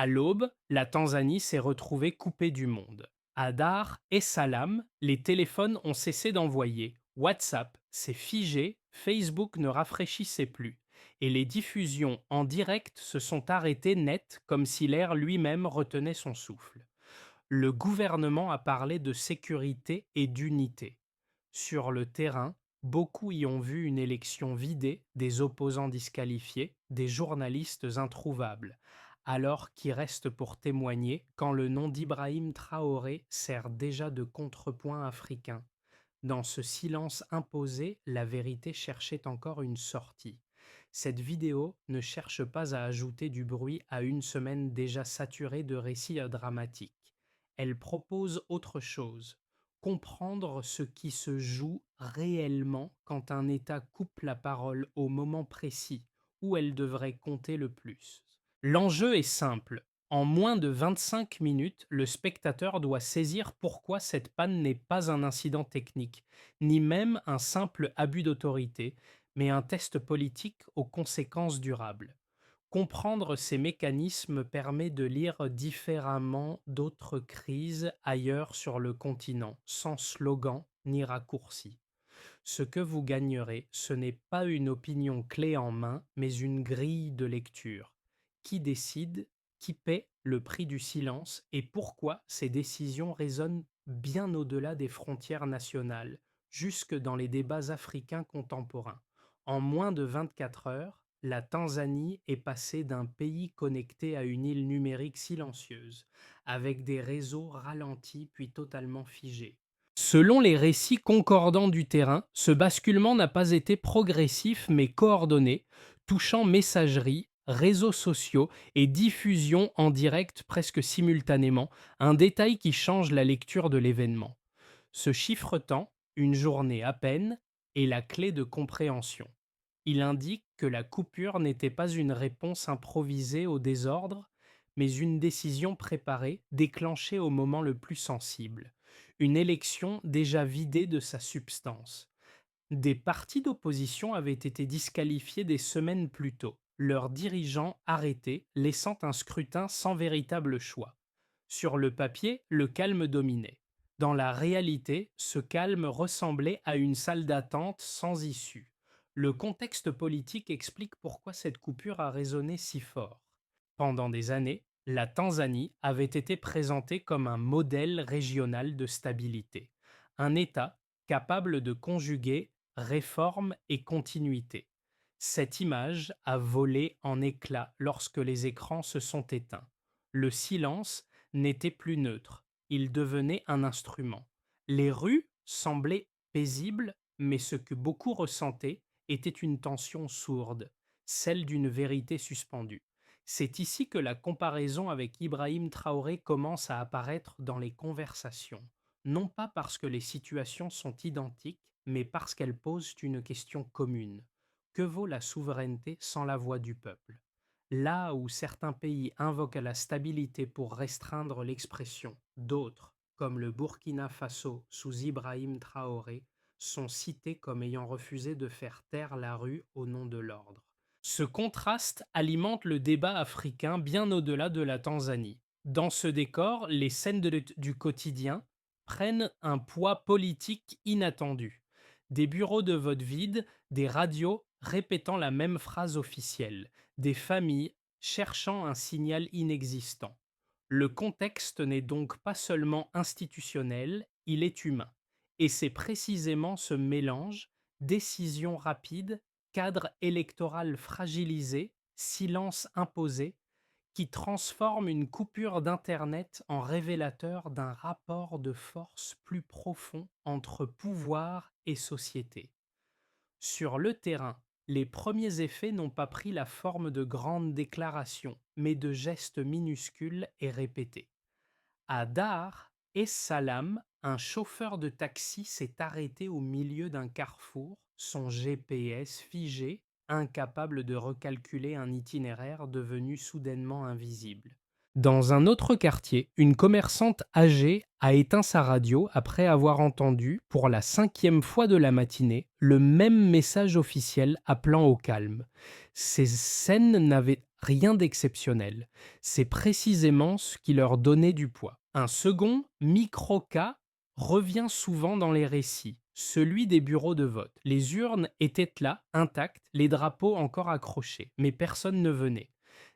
À l'aube, la Tanzanie s'est retrouvée coupée du monde. À Dar et Salam, les téléphones ont cessé d'envoyer. WhatsApp s'est figé, Facebook ne rafraîchissait plus. Et les diffusions en direct se sont arrêtées net comme si l'air lui-même retenait son souffle. Le gouvernement a parlé de sécurité et d'unité. Sur le terrain, beaucoup y ont vu une élection vidée, des opposants disqualifiés, des journalistes introuvables. Alors qui reste pour témoigner quand le nom d'Ibrahim Traoré sert déjà de contrepoint africain. Dans ce silence imposé, la vérité cherchait encore une sortie. Cette vidéo ne cherche pas à ajouter du bruit à une semaine déjà saturée de récits dramatiques. Elle propose autre chose, comprendre ce qui se joue réellement quand un État coupe la parole au moment précis où elle devrait compter le plus. L'enjeu est simple. En moins de 25 minutes, le spectateur doit saisir pourquoi cette panne n'est pas un incident technique, ni même un simple abus d'autorité, mais un test politique aux conséquences durables. Comprendre ces mécanismes permet de lire différemment d'autres crises ailleurs sur le continent, sans slogan ni raccourci. Ce que vous gagnerez, ce n'est pas une opinion clé en main, mais une grille de lecture. Qui décide, qui paie le prix du silence et pourquoi ces décisions résonnent bien au-delà des frontières nationales, jusque dans les débats africains contemporains. En moins de 24 heures, la Tanzanie est passée d'un pays connecté à une île numérique silencieuse, avec des réseaux ralentis puis totalement figés. Selon les récits concordants du terrain, ce basculement n'a pas été progressif mais coordonné, touchant messagerie, réseaux sociaux et diffusion en direct presque simultanément, un détail qui change la lecture de l'événement. Ce chiffre-temps, une journée à peine, est la clé de compréhension. Il indique que la coupure n'était pas une réponse improvisée au désordre, mais une décision préparée, déclenchée au moment le plus sensible. Une élection déjà vidée de sa substance. Des partis d'opposition avaient été disqualifiés des semaines plus tôt, leurs dirigeants arrêtés, laissant un scrutin sans véritable choix. Sur le papier, le calme dominait. Dans la réalité, ce calme ressemblait à une salle d'attente sans issue. Le contexte politique explique pourquoi cette coupure a résonné si fort. Pendant des années, la Tanzanie avait été présentée comme un modèle régional de stabilité, un État capable de conjuguer réforme et continuité. Cette image a volé en éclats lorsque les écrans se sont éteints. Le silence n'était plus neutre, il devenait un instrument. Les rues semblaient paisibles, mais ce que beaucoup ressentaient était une tension sourde, celle d'une vérité suspendue. C'est ici que la comparaison avec Ibrahim Traoré commence à apparaître dans les conversations, non pas parce que les situations sont identiques, mais parce qu'elles posent une question commune. Que vaut la souveraineté sans la voix du peuple? Là où certains pays invoquent la stabilité pour restreindre l'expression, d'autres, comme le Burkina Faso sous Ibrahim Traoré, sont cités comme ayant refusé de faire taire la rue au nom de l'ordre. Ce contraste alimente le débat africain bien au-delà de la Tanzanie. Dans ce décor, les scènes du quotidien prennent un poids politique inattendu. Des bureaux de vote vides, des radios répétant la même phrase officielle, des familles cherchant un signal inexistant. Le contexte n'est donc pas seulement institutionnel, il est humain. Et c'est précisément ce mélange, décision rapide, cadre électoral fragilisé, silence imposé, qui transforme une coupure d'Internet en révélateur d'un rapport de force plus profond entre pouvoir et société. Sur le terrain, les premiers effets n'ont pas pris la forme de grandes déclarations, mais de gestes minuscules et répétés. À Dar es Salaam, un chauffeur de taxi s'est arrêté au milieu d'un carrefour, son GPS figé, incapable de recalculer un itinéraire devenu soudainement invisible. Dans un autre quartier, une commerçante âgée a éteint sa radio après avoir entendu, pour la 5e fois de la matinée, le même message officiel appelant au calme. Ces scènes n'avaient Rien d'exceptionnel. C'est précisément ce qui leur donnait du poids. Un second micro-cas revient souvent dans les récits, celui des bureaux de vote. Les urnes étaient là, intactes, les drapeaux encore accrochés, mais personne ne venait.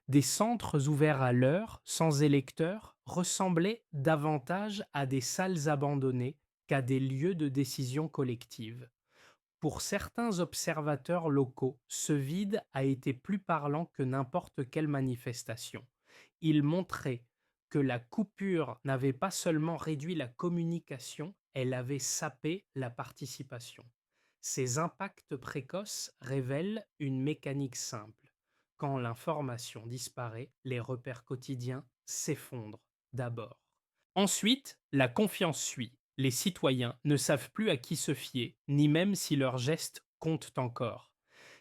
Des centres ouverts à l'heure, sans électeurs, ressemblaient davantage à des salles abandonnées qu'à des lieux de décision collective. Pour certains observateurs locaux, ce vide a été plus parlant que n'importe quelle manifestation. Il montrait que la coupure n'avait pas seulement réduit la communication, elle avait sapé la participation. Ces impacts précoces révèlent une mécanique simple. Quand l'information disparaît, les repères quotidiens s'effondrent d'abord. Ensuite, la confiance suit. Les citoyens ne savent plus à qui se fier, ni même si leurs gestes comptent encore.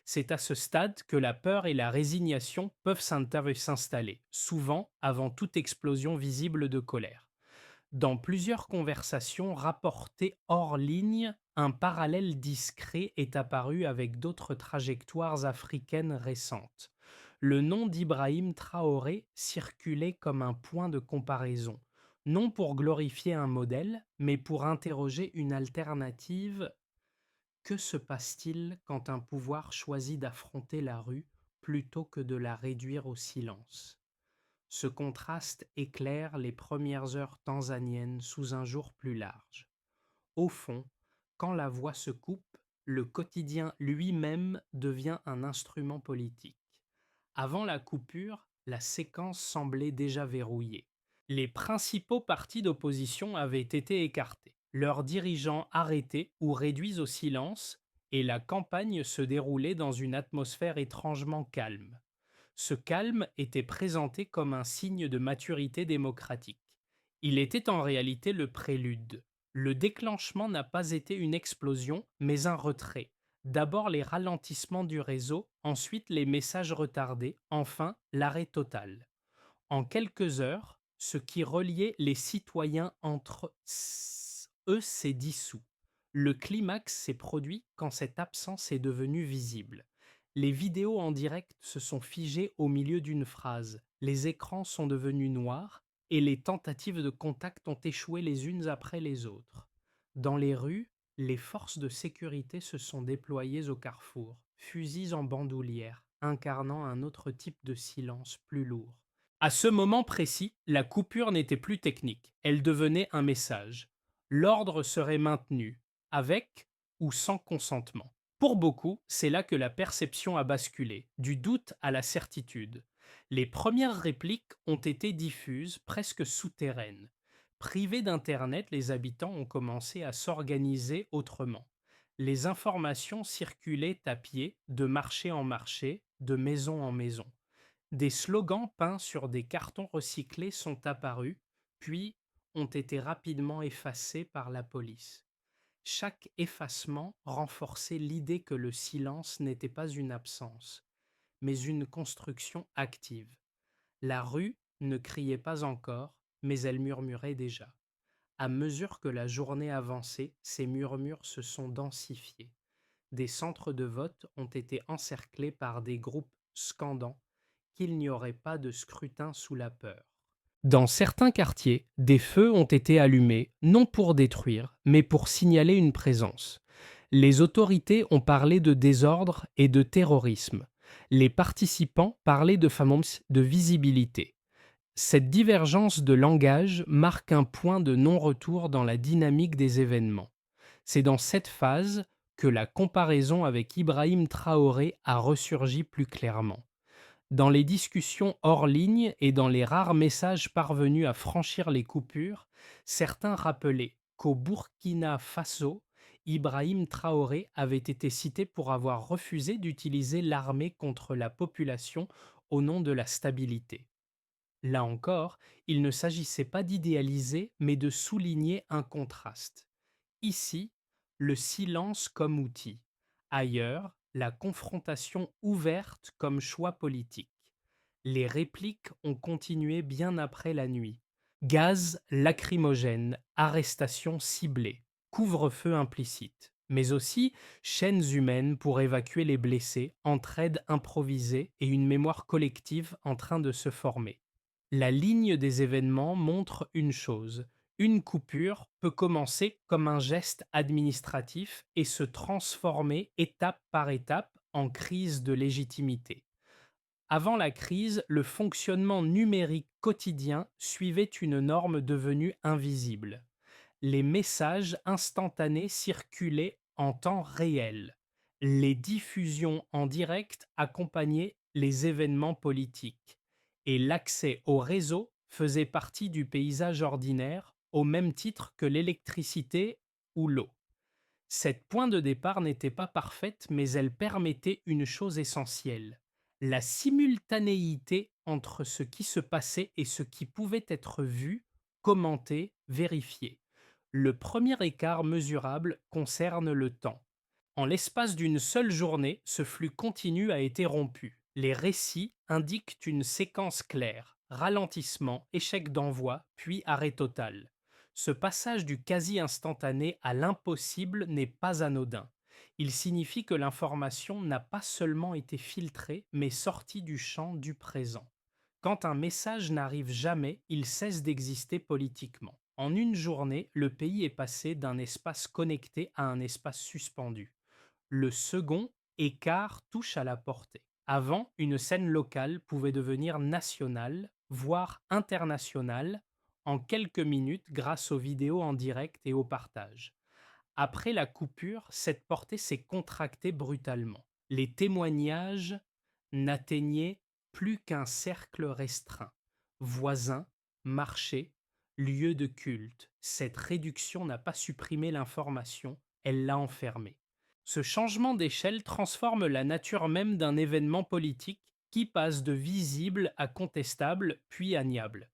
C'est à ce stade que la peur et la résignation peuvent s'installer, souvent avant toute explosion visible de colère. Dans plusieurs conversations rapportées hors ligne, un parallèle discret est apparu avec d'autres trajectoires africaines récentes. Le nom d'Ibrahim Traoré circulait comme un point de comparaison, non pour glorifier un modèle, mais pour interroger une alternative. Que se passe-t-il quand un pouvoir choisit d'affronter la rue plutôt que de la réduire au silence? Ce contraste éclaire les premières heures tanzaniennes sous un jour plus large. Au fond, quand la voix se coupe, le quotidien lui-même devient un instrument politique. Avant la coupure, la séquence semblait déjà verrouillée. Les principaux partis d'opposition avaient été écartés, leurs dirigeants arrêtés ou réduits au silence, et la campagne se déroulait dans une atmosphère étrangement calme. Ce calme était présenté comme un signe de maturité démocratique. Il était en réalité le prélude. Le déclenchement n'a pas été une explosion, mais un retrait. D'abord les ralentissements du réseau, ensuite les messages retardés, enfin l'arrêt total. En quelques heures, ce qui reliait les citoyens entre eux s'est dissous. Le climax s'est produit quand cette absence est devenue visible. Les vidéos en direct se sont figées au milieu d'une phrase, les écrans sont devenus noirs et les tentatives de contact ont échoué les unes après les autres. Dans les rues, les forces de sécurité se sont déployées au carrefour, fusils en bandoulière, incarnant un autre type de silence plus lourd. À ce moment précis, la coupure n'était plus technique, elle devenait un message. L'ordre serait maintenu, avec ou sans consentement. Pour beaucoup, c'est là que la perception a basculé, du doute à la certitude. Les premières répliques ont été diffuses, presque souterraines. Privés d'Internet, les habitants ont commencé à s'organiser autrement. Les informations circulaient à pied, de marché en marché, de maison en maison. Des slogans peints sur des cartons recyclés sont apparus, puis ont été rapidement effacés par la police. Chaque effacement renforçait l'idée que le silence n'était pas une absence, mais une construction active. La rue ne criait pas encore, mais elle murmurait déjà. À mesure que la journée avançait, ces murmures se sont densifiés. Des centres de vote ont été encerclés par des groupes scandants qu'il n'y aurait pas de scrutin sous la peur. Dans certains quartiers, des feux ont été allumés, non pour détruire, mais pour signaler une présence. Les autorités ont parlé de désordre et de terrorisme. Les participants parlaient de fameux de visibilité. Cette divergence de langage marque un point de non-retour dans la dynamique des événements. C'est dans cette phase que la comparaison avec Ibrahim Traoré a ressurgi plus clairement. Dans les discussions hors ligne et dans les rares messages parvenus à franchir les coupures, certains rappelaient qu'au Burkina Faso, Ibrahim Traoré avait été cité pour avoir refusé d'utiliser l'armée contre la population au nom de la stabilité. Là encore, il ne s'agissait pas d'idéaliser, mais de souligner un contraste. Ici, le silence comme outil. Ailleurs, la confrontation ouverte comme choix politique. Les répliques ont continué bien après la nuit. Gaz lacrymogène, arrestations ciblées, couvre-feu implicite. mais aussi chaînes humaines pour évacuer les blessés, entraide improvisée et une mémoire collective en train de se former. La ligne des événements montre une chose. Une coupure peut commencer comme un geste administratif et se transformer étape par étape en crise de légitimité. Avant la crise, le fonctionnement numérique quotidien suivait une norme devenue invisible. Les messages instantanés circulaient en temps réel. Les diffusions en direct accompagnaient les événements politiques. Et l'accès au réseau faisait partie du paysage ordinaire au même titre que l'électricité ou l'eau. Cette point de départ n'était pas parfaite, mais elle permettait une chose essentielle, la simultanéité entre ce qui se passait et ce qui pouvait être vu, commenté, vérifié. Le premier écart mesurable concerne le temps. En l'espace d'une seule journée, ce flux continu a été rompu. Les récits indiquent une séquence claire, ralentissement, échec d'envoi, puis arrêt total. Ce passage du quasi instantané à l'impossible n'est pas anodin. Il signifie que l'information n'a pas seulement été filtrée, mais sortie du champ du présent. Quand un message n'arrive jamais, il cesse d'exister politiquement. En une journée, le pays est passé d'un espace connecté à un espace suspendu. Le second écart touche à la portée. Avant, une scène locale pouvait devenir nationale, voire internationale, en quelques minutes grâce aux vidéos en direct et au partage. Après la coupure, cette portée s'est contractée brutalement. Les témoignages n'atteignaient plus qu'un cercle restreint. Voisins, marchés, lieux de culte. Cette réduction n'a pas supprimé l'information, elle l'a enfermée. Ce changement d'échelle transforme la nature même d'un événement politique qui passe de visible à contestable puis à niable.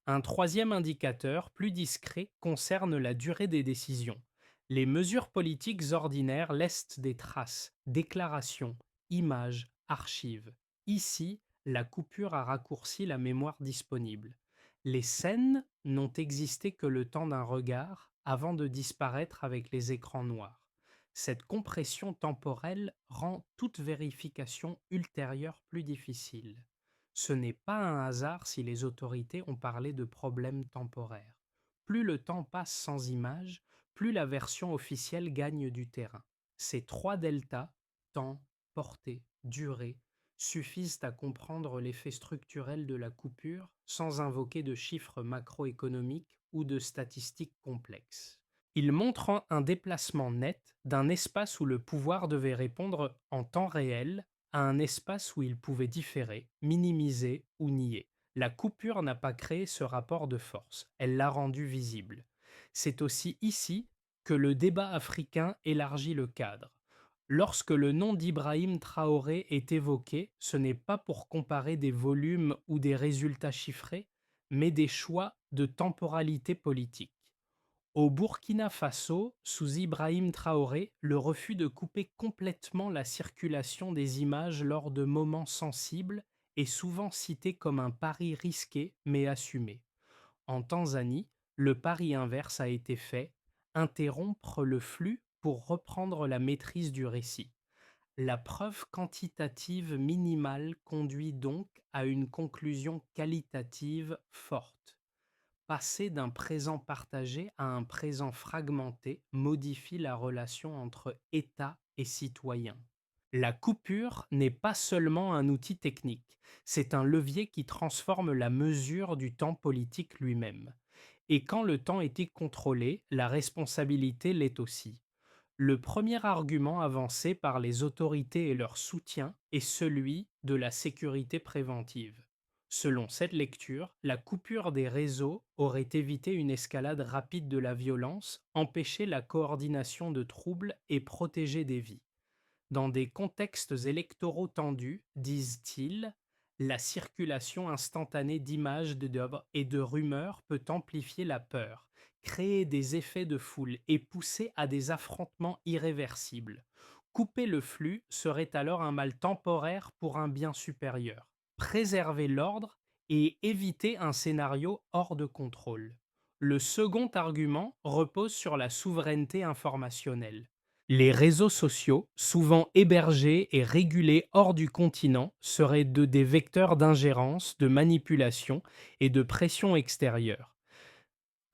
Un troisième indicateur, plus discret, concerne la durée des décisions. Les mesures politiques ordinaires laissent des traces, déclarations, images, archives. Ici, la coupure a raccourci la mémoire disponible. Les scènes n'ont existé que le temps d'un regard avant de disparaître avec les écrans noirs. Cette compression temporelle rend toute vérification ultérieure plus difficile. Ce n'est pas un hasard si les autorités ont parlé de problèmes temporaires. Plus le temps passe sans images, plus la version officielle gagne du terrain. Ces trois deltas, temps, portée, durée, suffisent à comprendre l'effet structurel de la coupure sans invoquer de chiffres macroéconomiques ou de statistiques complexes. Ils montrent un déplacement net d'un espace où le pouvoir devait répondre en temps réel à un espace où il pouvait différer, minimiser ou nier. La coupure n'a pas créé ce rapport de force, elle l'a rendu visible. C'est aussi ici que le débat africain élargit le cadre. Lorsque le nom d'Ibrahim Traoré est évoqué, ce n'est pas pour comparer des volumes ou des résultats chiffrés, mais des choix de temporalité politique. Au Burkina Faso, sous Ibrahim Traoré, le refus de couper complètement la circulation des images lors de moments sensibles est souvent cité comme un pari risqué mais assumé. En Tanzanie, le pari inverse a été fait, interrompre le flux pour reprendre la maîtrise du récit. La preuve quantitative minimale conduit donc à une conclusion qualitative forte. Passer d'un présent partagé à un présent fragmenté modifie la relation entre État et citoyen. La coupure n'est pas seulement un outil technique, c'est un levier qui transforme la mesure du temps politique lui-même. Et quand le temps était contrôlé, la responsabilité l'est aussi. Le premier argument avancé par les autorités et leur soutien est celui de la sécurité préventive. Selon cette lecture, la coupure des réseaux aurait évité une escalade rapide de la violence, empêché la coordination de troubles et protégé des vies. Dans des contextes électoraux tendus, disent-ils, la circulation instantanée d'images et de rumeurs peut amplifier la peur, créer des effets de foule et pousser à des affrontements irréversibles. Couper le flux serait alors un mal temporaire pour un bien supérieur. Préserver l'ordre et éviter un scénario hors de contrôle. Le second argument repose sur la souveraineté informationnelle. Les réseaux sociaux, souvent hébergés et régulés hors du continent, seraient des vecteurs d'ingérence, de manipulation et de pression extérieure.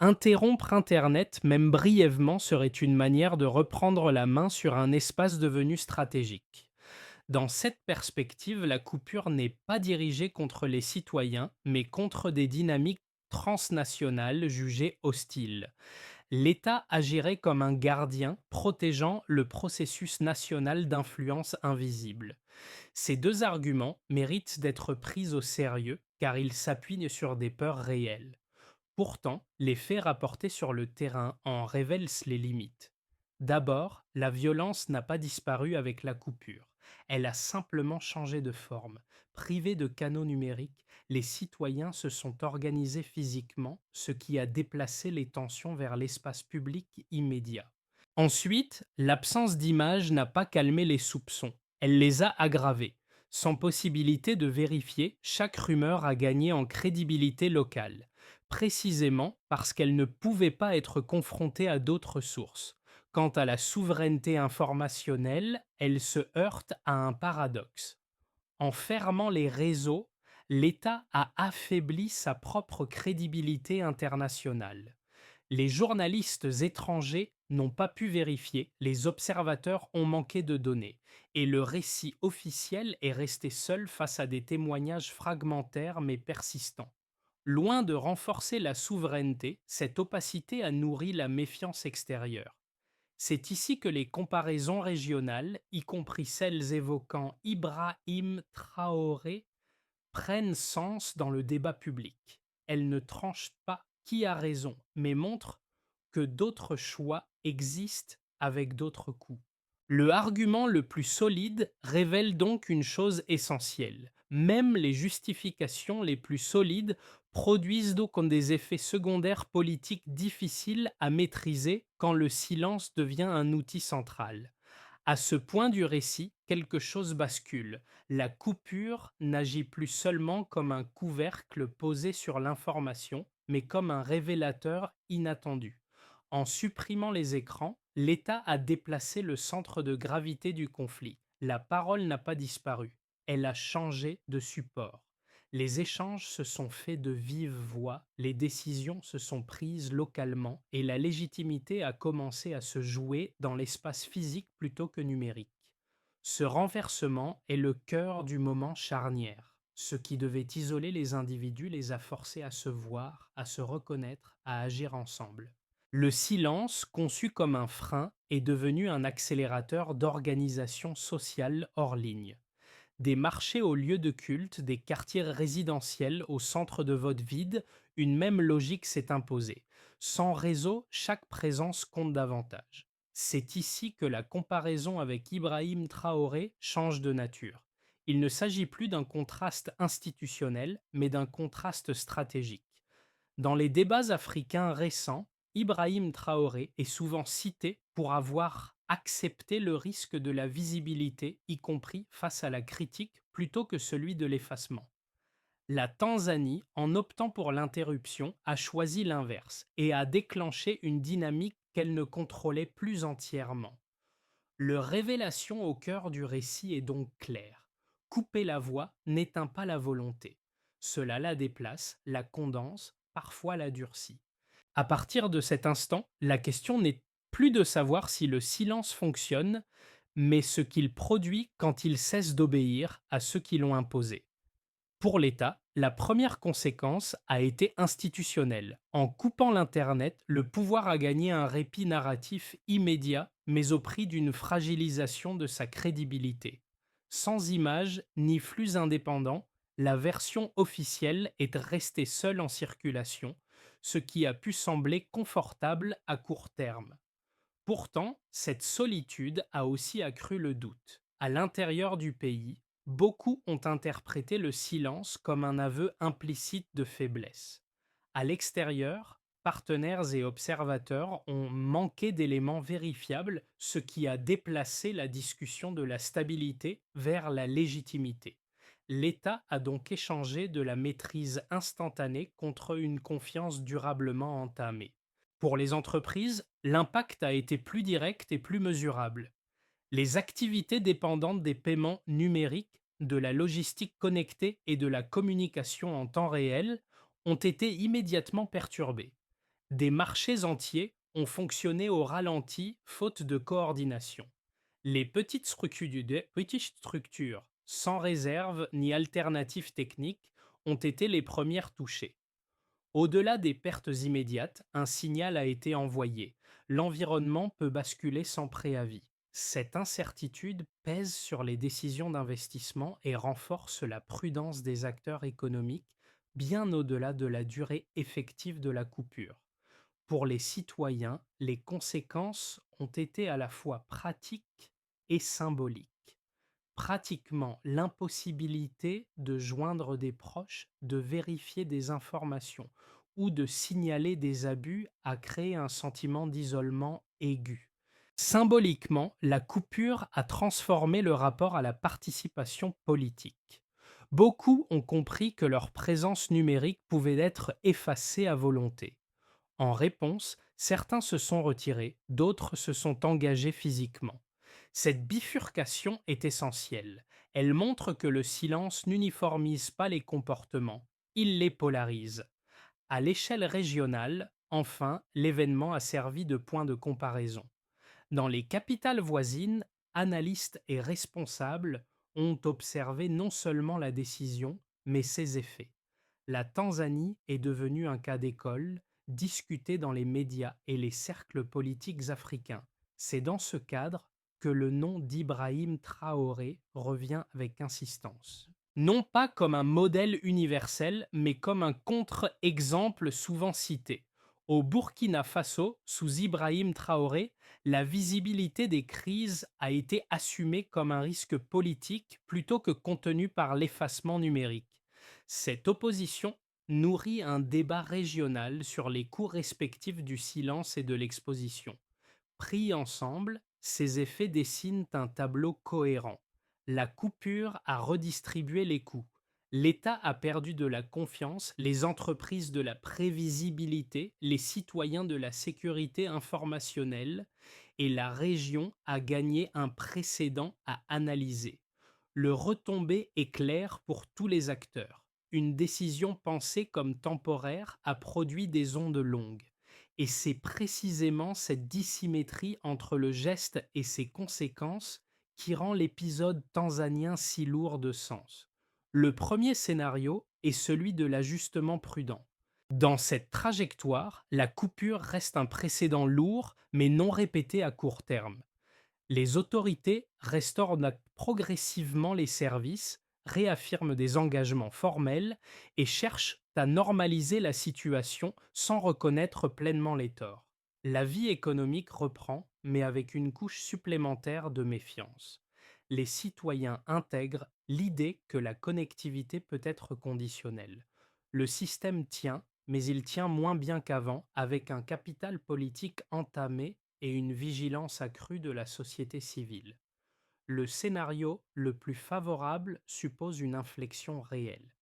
Interrompre Internet, même brièvement, serait une manière de reprendre la main sur un espace devenu stratégique. Dans cette perspective, la coupure n'est pas dirigée contre les citoyens, mais contre des dynamiques transnationales jugées hostiles. L'État agirait comme un gardien protégeant le processus national d'influence invisible. Ces deux arguments méritent d'être pris au sérieux car ils s'appuient sur des peurs réelles. Pourtant, les faits rapportés sur le terrain en révèlent les limites. D'abord, la violence n'a pas disparu avec la coupure. Elle a simplement changé de forme. Privés de canaux numériques, les citoyens se sont organisés physiquement, ce qui a déplacé les tensions vers l'espace public immédiat. Ensuite, l'absence d'image n'a pas calmé les soupçons, elle les a aggravés. Sans possibilité de vérifier, chaque rumeur a gagné en crédibilité locale, précisément parce qu'elle ne pouvait pas être confrontée à d'autres sources. Quant à la souveraineté informationnelle, elle se heurte à un paradoxe. En fermant les réseaux, l'État a affaibli sa propre crédibilité internationale. Les journalistes étrangers n'ont pas pu vérifier, les observateurs ont manqué de données, et le récit officiel est resté seul face à des témoignages fragmentaires mais persistants. Loin de renforcer la souveraineté, cette opacité a nourri la méfiance extérieure. C'est ici que les comparaisons régionales, y compris celles évoquant Ibrahim Traoré, prennent sens dans le débat public. Elles ne tranchent pas qui a raison, mais montrent que d'autres choix existent avec d'autres coûts. Le argument le plus solide révèle donc une chose essentielle. Même les justifications les plus solides produisent donc des effets secondaires politiques difficiles à maîtriser quand le silence devient un outil central. À ce point du récit, quelque chose bascule. La coupure n'agit plus seulement comme un couvercle posé sur l'information, mais comme un révélateur inattendu. En supprimant les écrans, l'État a déplacé le centre de gravité du conflit. La parole n'a pas disparu, elle a changé de support. Les échanges se sont faits de vive voix, les décisions se sont prises localement et la légitimité a commencé à se jouer dans l'espace physique plutôt que numérique. Ce renversement est le cœur du moment charnière. Ce qui devait isoler les individus les a forcés à se voir, à se reconnaître, à agir ensemble. Le silence, conçu comme un frein, est devenu un accélérateur d'organisation sociale hors ligne. Des marchés aux lieux de culte, des quartiers résidentiels au centre de vote vide, une même logique s'est imposée. Sans réseau, chaque présence compte davantage. C'est ici que la comparaison avec Ibrahim Traoré change de nature. Il ne s'agit plus d'un contraste institutionnel, mais d'un contraste stratégique. Dans les débats africains récents, Ibrahim Traoré est souvent cité pour avoir accepté le risque de la visibilité, y compris face à la critique, plutôt que celui de l'effacement. La Tanzanie, en optant pour l'interruption, a choisi l'inverse et a déclenché une dynamique qu'elle ne contrôlait plus entièrement. Le révélation au cœur du récit est donc claire. Couper la voix n'éteint pas la volonté. Cela la déplace, la condense, parfois la durcit. À partir de cet instant, la question n'est plus de savoir si le silence fonctionne, mais ce qu'il produit quand il cesse d'obéir à ceux qui l'ont imposé. Pour l'État, la première conséquence a été institutionnelle. En coupant l'Internet, le pouvoir a gagné un répit narratif immédiat, mais au prix d'une fragilisation de sa crédibilité. Sans images ni flux indépendants, la version officielle est restée seule en circulation, ce qui a pu sembler confortable à court terme. Pourtant, cette solitude a aussi accru le doute. À l'intérieur du pays, beaucoup ont interprété le silence comme un aveu implicite de faiblesse. À l'extérieur, partenaires et observateurs ont manqué d'éléments vérifiables, ce qui a déplacé la discussion de la stabilité vers la légitimité. L'État a donc échangé de la maîtrise instantanée contre une confiance durablement entamée. Pour les entreprises, l'impact a été plus direct et plus mesurable. Les activités dépendantes des paiements numériques, de la logistique connectée et de la communication en temps réel ont été immédiatement perturbées. Des marchés entiers ont fonctionné au ralenti faute de coordination. Les petites structures, sans réserve ni alternative technique, ont été les premières touchées. Au-delà des pertes immédiates, un signal a été envoyé. L'environnement peut basculer sans préavis. Cette incertitude pèse sur les décisions d'investissement et renforce la prudence des acteurs économiques bien au-delà de la durée effective de la coupure. Pour les citoyens, les conséquences ont été à la fois pratiques et symboliques. Pratiquement l'impossibilité de joindre des proches, de vérifier des informations ou de signaler des abus a créé un sentiment d'isolement aigu. Symboliquement, la coupure a transformé le rapport à la participation politique. Beaucoup ont compris que leur présence numérique pouvait être effacée à volonté. En réponse, certains se sont retirés, d'autres se sont engagés physiquement. Cette bifurcation est essentielle. Elle montre que le silence n'uniformise pas les comportements, il les polarise. À l'échelle régionale, enfin, l'événement a servi de point de comparaison. Dans les capitales voisines, analystes et responsables ont observé non seulement la décision, mais ses effets. La Tanzanie est devenue un cas d'école, discuté dans les médias et les cercles politiques africains. C'est dans ce cadre que le nom d'Ibrahim Traoré revient avec insistance. Non pas comme un modèle universel, mais comme un contre-exemple souvent cité. Au Burkina Faso, sous Ibrahim Traoré, la visibilité des crises a été assumée comme un risque politique plutôt que contenue par l'effacement numérique. Cette opposition nourrit un débat régional sur les coûts respectifs du silence et de l'exposition. Pris ensemble, ces effets dessinent un tableau cohérent. La coupure a redistribué les coûts. L'État a perdu de la confiance, les entreprises de la prévisibilité, les citoyens de la sécurité informationnelle, et la région a gagné un précédent à analyser. Le retombé est clair pour tous les acteurs. Une décision pensée comme temporaire a produit des ondes longues. Et c'est précisément cette dissymétrie entre le geste et ses conséquences qui rend l'épisode tanzanien si lourd de sens. Le premier scénario est celui de l'ajustement prudent. Dans cette trajectoire, la coupure reste un précédent lourd mais non répété à court terme. Les autorités restaurent progressivement les services, réaffirment des engagements formels et cherchent à normaliser la situation sans reconnaître pleinement les torts. La vie économique reprend, mais avec une couche supplémentaire de méfiance. Les citoyens intègrent l'idée que la connectivité peut être conditionnelle. Le système tient, mais il tient moins bien qu'avant, avec un capital politique entamé et une vigilance accrue de la société civile. Le scénario le plus favorable suppose une inflexion réelle.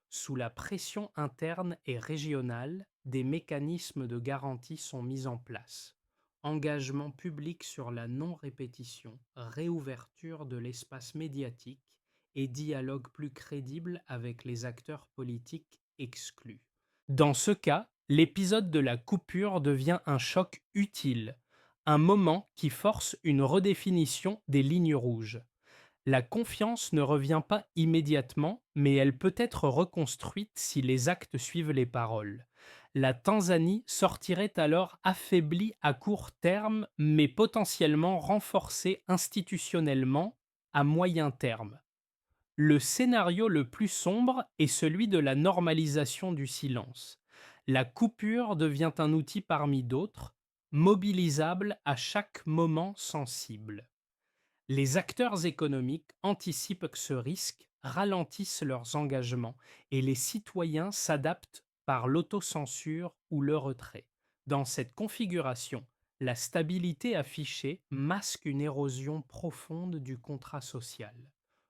Sous la pression interne et régionale, des mécanismes de garantie sont mis en place. Engagement public sur la non-répétition, réouverture de l'espace médiatique et dialogue plus crédible avec les acteurs politiques exclus. Dans ce cas, l'épisode de la coupure devient un choc utile, un moment qui force une redéfinition des lignes rouges. La confiance ne revient pas immédiatement, mais elle peut être reconstruite si les actes suivent les paroles. La Tanzanie sortirait alors affaiblie à court terme, mais potentiellement renforcée institutionnellement à moyen terme. Le scénario le plus sombre est celui de la normalisation du silence. La coupure devient un outil parmi d'autres, mobilisable à chaque moment sensible. Les acteurs économiques anticipent que ce risque, ralentissent leurs engagements et les citoyens s'adaptent par l'autocensure ou le retrait. Dans cette configuration, la stabilité affichée masque une érosion profonde du contrat social.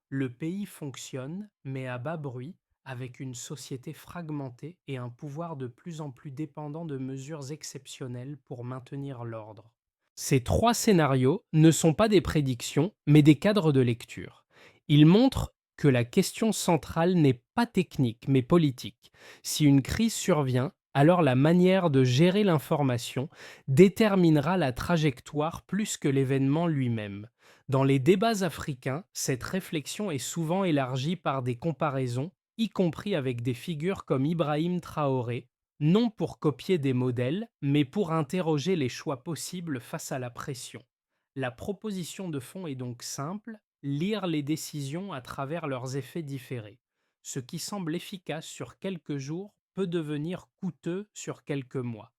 Le pays fonctionne, mais à bas bruit, avec une société fragmentée et un pouvoir de plus en plus dépendant de mesures exceptionnelles pour maintenir l'ordre. Ces trois scénarios ne sont pas des prédictions, mais des cadres de lecture. Ils montrent que la question centrale n'est pas technique, mais politique. Si une crise survient, alors la manière de gérer l'information déterminera la trajectoire plus que l'événement lui-même. Dans les débats africains, cette réflexion est souvent élargie par des comparaisons, y compris avec des figures comme Ibrahim Traoré, non pour copier des modèles, mais pour interroger les choix possibles face à la pression. La proposition de fond est donc simple, lire les décisions à travers leurs effets différés. Ce qui semble efficace sur quelques jours peut devenir coûteux sur quelques mois.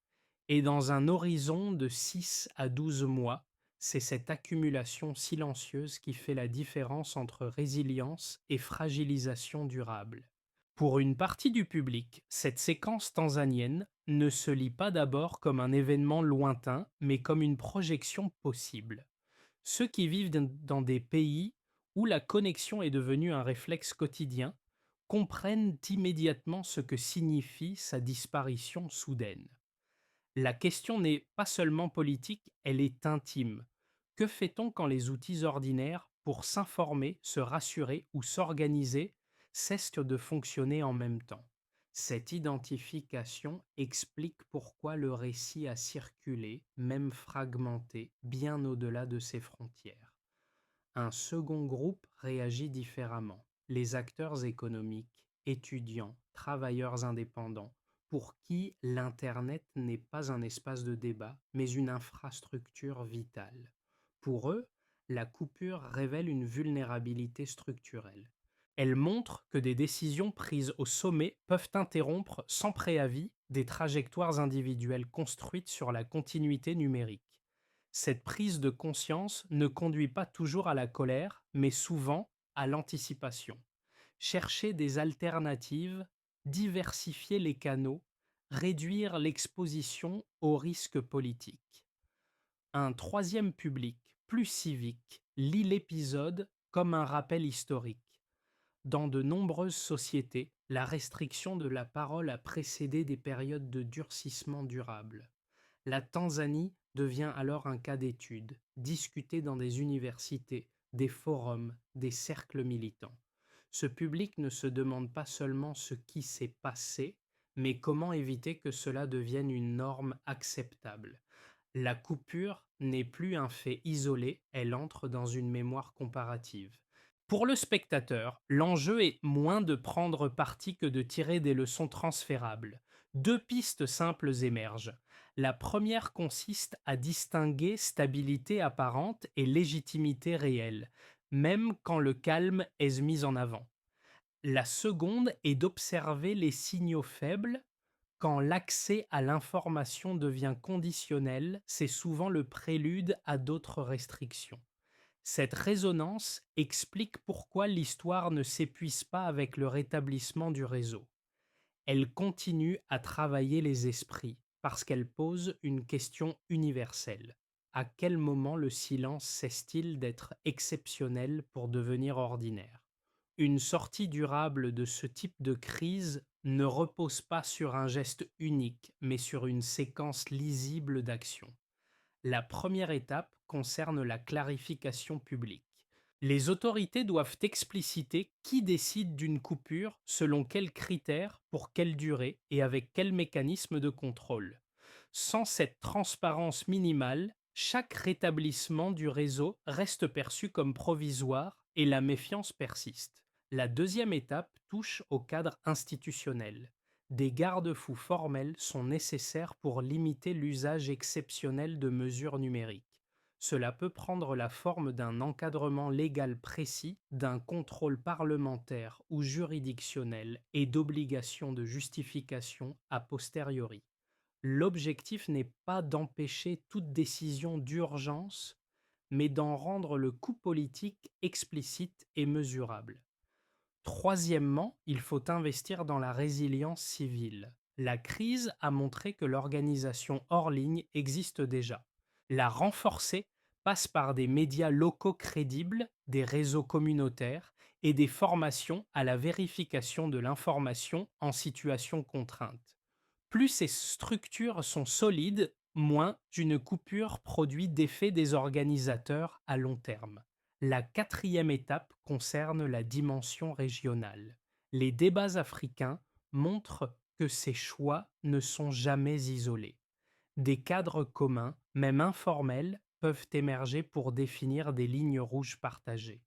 Et dans un horizon de 6 à 12 mois, c'est cette accumulation silencieuse qui fait la différence entre résilience et fragilisation durable. Pour une partie du public, cette séquence tanzanienne ne se lit pas d'abord comme un événement lointain, mais comme une projection possible. Ceux qui vivent dans des pays où la connexion est devenue un réflexe quotidien comprennent immédiatement ce que signifie sa disparition soudaine. La question n'est pas seulement politique, elle est intime. Que fait-on quand les outils ordinaires pour s'informer, se rassurer ou s'organiser cessent de fonctionner en même temps? Cette identification explique pourquoi le récit a circulé, même fragmenté, bien au-delà de ses frontières. Un second groupe réagit différemment. Les acteurs économiques, étudiants, travailleurs indépendants, pour qui l'Internet n'est pas un espace de débat, mais une infrastructure vitale. Pour eux, la coupure révèle une vulnérabilité structurelle. Elle montre que des décisions prises au sommet peuvent interrompre sans préavis des trajectoires individuelles construites sur la continuité numérique. Cette prise de conscience ne conduit pas toujours à la colère, mais souvent à l'anticipation. Chercher des alternatives, diversifier les canaux, réduire l'exposition aux risques politiques. Un troisième public, plus civique, lit l'épisode comme un rappel historique. Dans de nombreuses sociétés, la restriction de la parole a précédé des périodes de durcissement durable. La Tanzanie devient alors un cas d'étude, discuté dans des universités, des forums, des cercles militants. Ce public ne se demande pas seulement ce qui s'est passé, mais comment éviter que cela devienne une norme acceptable. La coupure n'est plus un fait isolé, elle entre dans une mémoire comparative. Pour le spectateur, l'enjeu est moins de prendre parti que de tirer des leçons transférables. Deux pistes simples émergent. La première consiste à distinguer stabilité apparente et légitimité réelle, même quand le calme est mis en avant. La seconde est d'observer les signaux faibles. Quand l'accès à l'information devient conditionnel, c'est souvent le prélude à d'autres restrictions. Cette résonance explique pourquoi l'histoire ne s'épuise pas avec le rétablissement du réseau. Elle continue à travailler les esprits parce qu'elle pose une question universelle. À quel moment le silence cesse-t-il d'être exceptionnel pour devenir ordinaire? Une sortie durable de ce type de crise ne repose pas sur un geste unique, mais sur une séquence lisible d'actions. La première étape concerne la clarification publique. Les autorités doivent expliciter qui décide d'une coupure, selon quels critères, pour quelle durée et avec quel mécanisme de contrôle. Sans cette transparence minimale, chaque rétablissement du réseau reste perçu comme provisoire et la méfiance persiste. La deuxième étape touche au cadre institutionnel. Des garde-fous formels sont nécessaires pour limiter l'usage exceptionnel de mesures numériques. Cela peut prendre la forme d'un encadrement légal précis, d'un contrôle parlementaire ou juridictionnel et d'obligations de justification a posteriori. L'objectif n'est pas d'empêcher toute décision d'urgence, mais d'en rendre le coût politique explicite et mesurable. Troisièmement, il faut investir dans la résilience civile. La crise a montré que l'organisation hors ligne existe déjà. La renforcer passe par des médias locaux crédibles, des réseaux communautaires et des formations à la vérification de l'information en situation contrainte. Plus ces structures sont solides, moins une coupure produit d'effets désorganisateurs à long terme. La quatrième étape concerne la dimension régionale. Les débats africains montrent que ces choix ne sont jamais isolés. Des cadres communs, même informels, peuvent émerger pour définir des lignes rouges partagées.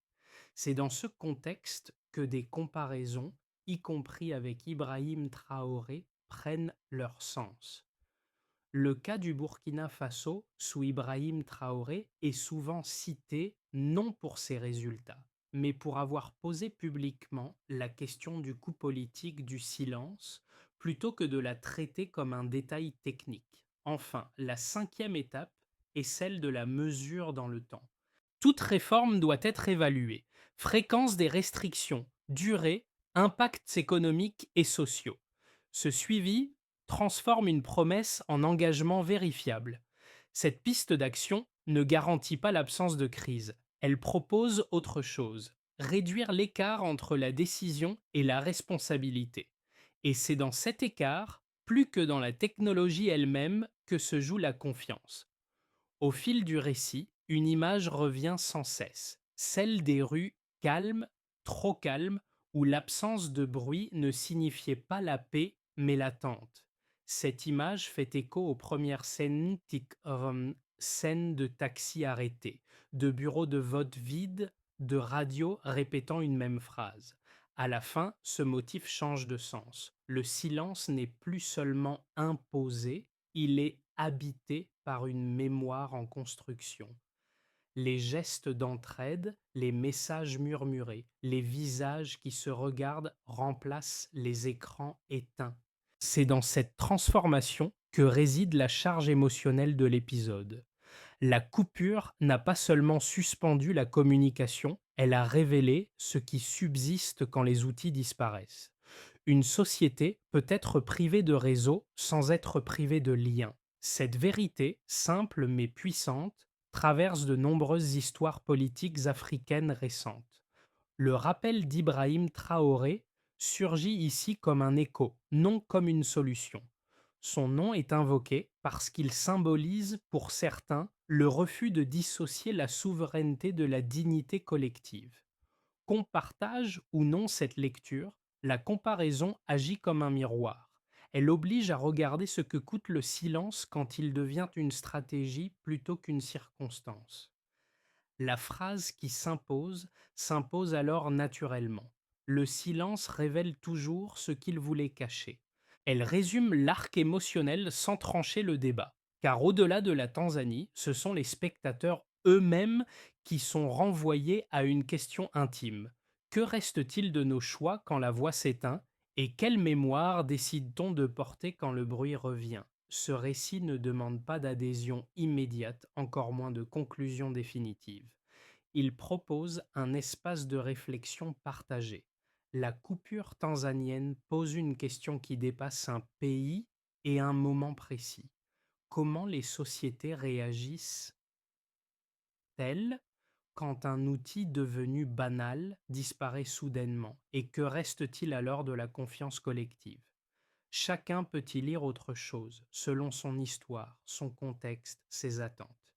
C'est dans ce contexte que des comparaisons, y compris avec Ibrahim Traoré, prennent leur sens. Le cas du Burkina Faso sous Ibrahim Traoré est souvent cité non pour ses résultats, mais pour avoir posé publiquement la question du coût politique du silence plutôt que de la traiter comme un détail technique. Enfin, la cinquième étape est celle de la mesure dans le temps. Toute réforme doit être évaluée. Fréquence des restrictions, durée, impacts économiques et sociaux. Ce suivi transforme une promesse en engagement vérifiable. Cette piste d'action ne garantit pas l'absence de crise. Elle propose autre chose, réduire l'écart entre la décision et la responsabilité. Et c'est dans cet écart, plus que dans la technologie elle-même, que se joue la confiance. Au fil du récit, une image revient sans cesse, celle des rues calmes, trop calmes, où l'absence de bruit ne signifiait pas la paix, mais l'attente. Cette image fait écho aux premières scènes de taxis arrêtés, de bureaux de vote vides, de radios répétant une même phrase. À la fin, ce motif change de sens. Le silence n'est plus seulement imposé, il est habité par une mémoire en construction. Les gestes d'entraide, les messages murmurés, les visages qui se regardent remplacent les écrans éteints. C'est dans cette transformation que réside la charge émotionnelle de l'épisode. La coupure n'a pas seulement suspendu la communication, elle a révélé ce qui subsiste quand les outils disparaissent. Une société peut être privée de réseau sans être privée de liens. Cette vérité, simple mais puissante, traverse de nombreuses histoires politiques africaines récentes. Le rappel d'Ibrahim Traoré surgit ici comme un écho, non comme une solution. Son nom est invoqué parce qu'il symbolise, pour certains, le refus de dissocier la souveraineté de la dignité collective. Qu'on partage ou non cette lecture, la comparaison agit comme un miroir. Elle oblige à regarder ce que coûte le silence quand il devient une stratégie plutôt qu'une circonstance. La phrase qui s'impose alors naturellement. Le silence révèle toujours ce qu'il voulait cacher. Elle résume l'arc émotionnel sans trancher le débat, car au-delà de la Tanzanie, ce sont les spectateurs eux-mêmes qui sont renvoyés à une question intime. Que reste-t-il de nos choix quand la voix s'éteint, et quelle mémoire décide-t-on de porter quand le bruit revient? Ce récit ne demande pas d'adhésion immédiate, encore moins de conclusion définitive. Il propose un espace de réflexion partagé. La coupure tanzanienne pose une question qui dépasse un pays et un moment précis. Comment les sociétés réagissent-elles quand un outil devenu banal disparaît soudainement? Et que reste-t-il alors de la confiance collective? Chacun peut y lire autre chose, selon son histoire, son contexte, ses attentes.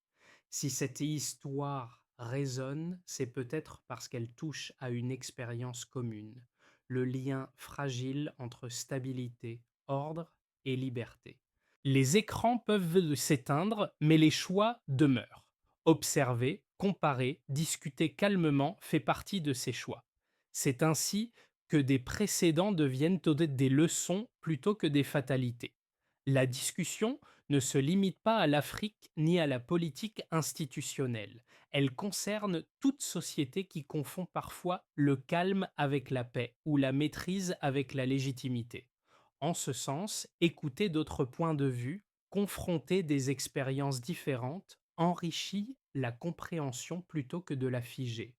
Si cette histoire résonne, c'est peut-être parce qu'elle touche à une expérience commune, le lien fragile entre stabilité, ordre et liberté. Les écrans peuvent s'éteindre, mais les choix demeurent. Observer, comparer, discuter calmement fait partie de ces choix. C'est ainsi que des précédents deviennent des leçons plutôt que des fatalités. La discussion ne se limite pas à l'Afrique ni à la politique institutionnelle. Elle concerne toute société qui confond parfois le calme avec la paix ou la maîtrise avec la légitimité. En ce sens, écouter d'autres points de vue, confronter des expériences différentes, enrichit la compréhension plutôt que de la figer.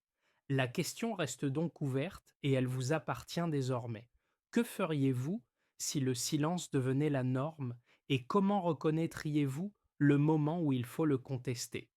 La question reste donc ouverte et elle vous appartient désormais. Que feriez-vous si le silence devenait la norme et comment reconnaîtriez-vous le moment où il faut le contester?